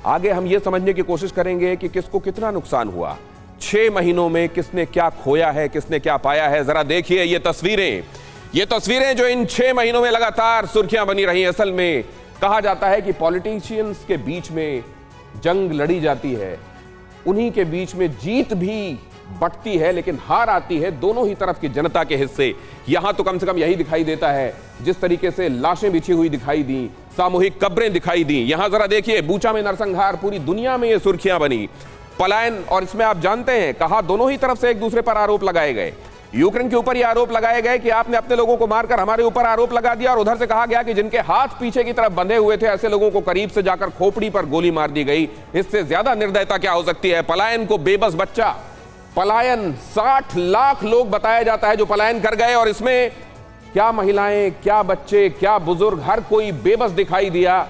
आगे हम ये समझने की कोशिश करेंगे कि किसको कितना नुकसान हुआ, 6 महीनों में किसने क्या खोया है, किसने क्या पाया है। जरा देखिए ये तस्वीरें जो इन 6 महीनों में लगातार सुर्खियां बनी रही। असल में कहा जाता है कि पॉलिटिशियंस के बीच में जंग लड़ी जाती है, उन्हीं के बीच में जीत भी बटती है लेकिन हार आती है दोनों ही तरफ की जनता के हिस्से। यहां तो कम से कम यही दिखाई देता है, जिस तरीके से लाशें बिछी हुई दिखाई दी, सामूहिक कब्रें दिखाई दी। यहां जरा देखिए बूचा में नरसंहार, पूरी दुनिया में ये सुर्खियां बनी। पलायन, और इसमें आप जानते हैं कहा दोनों ही तरफ से एक दूसरे पर आरोप लगाए गए। यूक्रेन के ऊपर ये आरोप लगाए गए कि आपने अपने लोगों को मारकर हमारे ऊपर आरोप लगा दिया, और उधर से कहा गया कि जिनके हाथ पीछे की तरफ बंधे हुए थे ऐसे लोगों को करीब से जाकर खोपड़ी पर गोली मार दी गई। इससे ज्यादा निर्दयता क्या हो सकती है। पलायन को बेबस बच्चा, पलायन 60 लाख लोग बताया जाता है जो पलायन कर गए, और इसमें क्या महिलाएं, क्या बच्चे, क्या बुजुर्ग, हर कोई बेबस दिखाई दिया।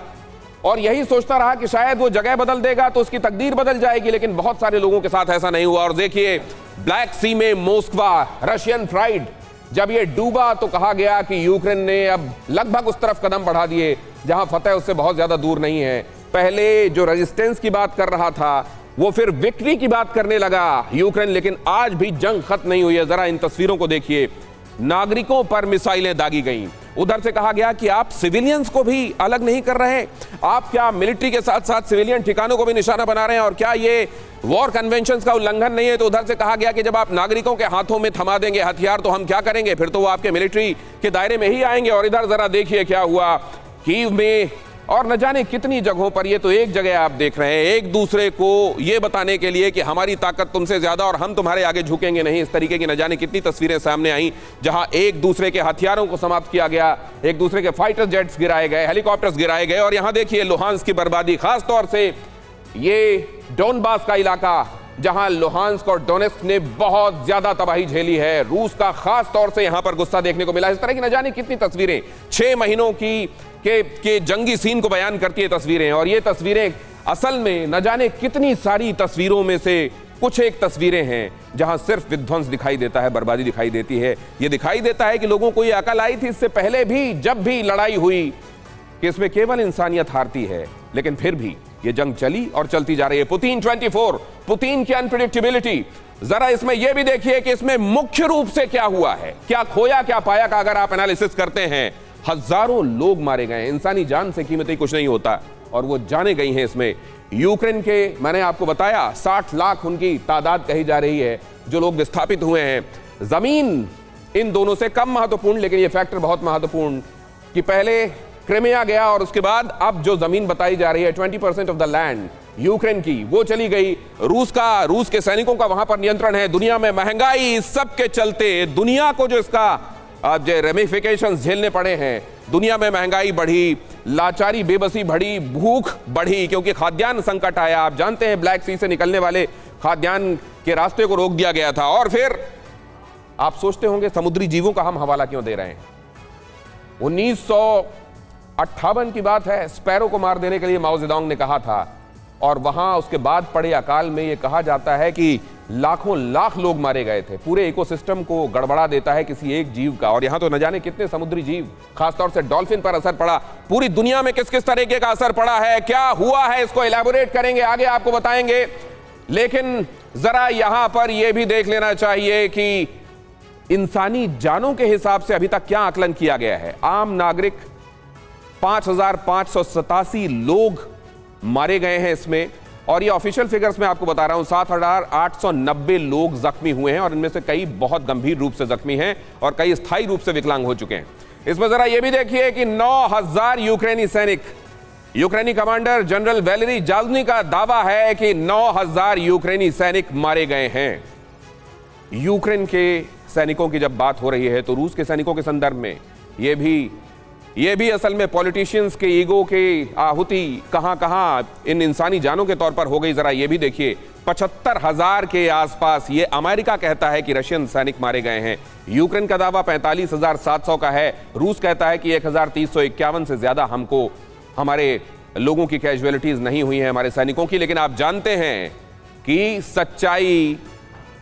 और यही सोचता रहा कि शायद वो जगह बदल देगा तो उसकी तकदीर बदल जाएगी, लेकिन बहुत सारे लोगों के साथ ऐसा नहीं हुआ। और देखिए ब्लैक सी में मोस्कवा, रशियन प्राइड, जब ये डूबा तो कहा गया कि यूक्रेन ने अब लगभग उस तरफ कदम बढ़ा दिए जहां फतेह उससे बहुत ज्यादा दूर नहीं है। पहले जो रेजिस्टेंस की बात कर रहा था वो फिर विक्ट्री की बात करने लगा यूक्रेन, लेकिन आज भी जंग खत्म नहीं हुई है। जरा इन तस्वीरों को देखिए, नागरिकों पर मिसाइलें दागी गईं। उधर से कहा गया कि आप सिविलियंस को भी अलग नहीं कर रहे, आप क्या मिलिट्री के साथ साथ सिविलियन ठिकानों को भी निशाना बना रहे हैं, और क्या ये वॉर कन्वेंशंस का उल्लंघन नहीं है। तो उधर से कहा गया कि जब आप नागरिकों के हाथों में थमा देंगे हथियार तो हम क्या करेंगे, फिर तो वो आपके मिलिट्री के दायरे में ही आएंगे। और इधर जरा देखिए क्या हुआ कीव में, और न जाने कितनी जगहों पर। ये तो एक जगह आप देख रहे हैं, एक दूसरे को ये बताने के लिए कि हमारी ताकत तुमसे ज्यादा और हम तुम्हारे आगे झुकेंगे नहीं। इस तरीके की न जाने कितनी तस्वीरें सामने आई जहां एक दूसरे के हथियारों को समाप्त किया गया, एक दूसरे के फाइटर जेट्स गिराए गए, हेलीकॉप्टर्स गिराए गए। और यहां देखिए लुहांस्क की बर्बादी, खासतौर से ये डोनबास का इलाका जहां लुहांस्क और डोनेस्क ने बहुत ज्यादा तबाही झेली है। रूस का खास तौर से यहां पर गुस्सा देखने को मिला। इस तरह की न जाने कितनी तस्वीरें 6 महीनों की के जंगी सीन को बयान करती है तस्वीरें। और ये तस्वीरें असल में न जाने कितनी सारी तस्वीरों में से कुछ एक तस्वीरें हैं जहां सिर्फ विध्वंस दिखाई देता है, बर्बादी दिखाई देती है। ये दिखाई देता है कि लोगों को ये अकल आई थी इससे पहले भी, जब भी लड़ाई हुई, कि इसमें केवल इंसानियत हारती है, लेकिन फिर भी ये जंग चली और चलती जा रही है। पुतिन 24, पुतिन की अनप्रेडिक्टेबिलिटी। जरा इसमें यह भी देखिए कि इसमें मुख्य रूप से क्या हुआ है, क्या खोया क्या पाया का अगर आप एनालिसिस करते हैं, हजारों लोग मारे गए। इंसानी जान से कीमती कुछ नहीं होता, और वो जाने गई हैं इसमें। यूक्रेन के, मैंने आपको बताया 60 लाख उनकी तादाद कही जा रही है जो लोग विस्थापित हुए हैं। जमीन इन दोनों से कम महत्वपूर्ण, लेकिन ये फैक्टर बहुत महत्वपूर्ण कि पहले क्रिमिया गया और उसके बाद अब जो जमीन बताई जा रही है 20% ऑफ द लैंड यूक्रेन की, वो चली गई। रूस के सैनिकों का वहां पर नियंत्रण है। दुनिया में महंगाई, इस सब के चलते दुनिया को जो इसका जो रेमिफिकेशंस झेलने पड़े हैं, दुनिया में महंगाई बढ़ी, लाचारी बेबसी बढ़ी, भूख बढ़ी, क्योंकि खाद्यान्न संकट आया। आप जानते हैं ब्लैक सी से निकलने वाले खाद्यान्न के रास्ते को रोक दिया गया था। और फिर आप सोचते होंगे समुद्री जीवों का हम हवाला क्यों दे रहे हैं। 1958 की बात है, स्पैरो को मार देने के लिए माओ जेडोंग ने कहा था, और वहां उसके बाद पड़े अकाल में यह कहा जाता है कि लाखों लाख लोग मारे गए थे। पूरे इकोसिस्टम को गड़बड़ा देता है किसी एक जीव का। और यहां तो न जाने कितने समुद्री जीव, खासतौर से डॉल्फिन पर असर पड़ा। पूरी दुनिया में किस किस तरीके का असर पड़ा है, क्या हुआ है, इसको इलैबोरेट करेंगे, आगे आपको बताएंगे। लेकिन जरा यहां पर यह भी देख लेना चाहिए कि इंसानी जानों के हिसाब से अभी तक क्या आकलन किया गया है। आम नागरिक 5587 लोग मारे गए हैं इसमें, और ये ऑफिशियल फिगर्स में आपको बता रहा हूं। 7890 लोग जख्मी हुए हैं, और इनमें से कई बहुत गंभीर रूप से जख्मी हैं और कई स्थायी रूप से विकलांग हो चुके हैं। इसमें जरा ये भी देखिए कि 9000 यूक्रेनी सैनिक, यूक्रेनी कमांडर जनरल वैलेरी जाल्जनी का दावा है कि 9000 यूक्रेनी सैनिक मारे गए हैं। यूक्रेन के सैनिकों की जब बात हो रही है तो रूस के सैनिकों के संदर्भ में ये भी असल में पॉलिटिशियंस के ईगो के आहुति कहां कहां इन इंसानी जानों के तौर पर हो गई। जरा ये भी देखिए, 75,000 के आसपास ये अमेरिका कहता है कि रशियन सैनिक मारे गए हैं। यूक्रेन का दावा 45,700 का है। रूस कहता है कि 1,351 से ज्यादा हमको, हमारे लोगों की कैजुअलिटीज नहीं हुई हैं, हमारे सैनिकों की। लेकिन आप जानते हैं कि सच्चाई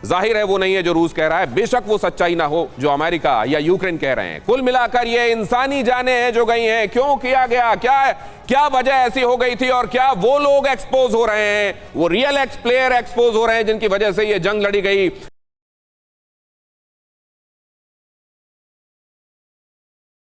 जाहिर है वो नहीं है जो रूस कह रहा है, बेशक वो सच्चाई ना हो जो अमेरिका या यूक्रेन कह रहे हैं। कुल मिलाकर ये इंसानी जानें हैं जो गई हैं। क्यों किया गया, क्या वजह ऐसी हो गई थी, और क्या वो लोग एक्सपोज हो रहे हैं, वो रियल एक्स प्लेयर एक्सपोज हो रहे हैं जिनकी वजह से ये जंग लड़ी गई।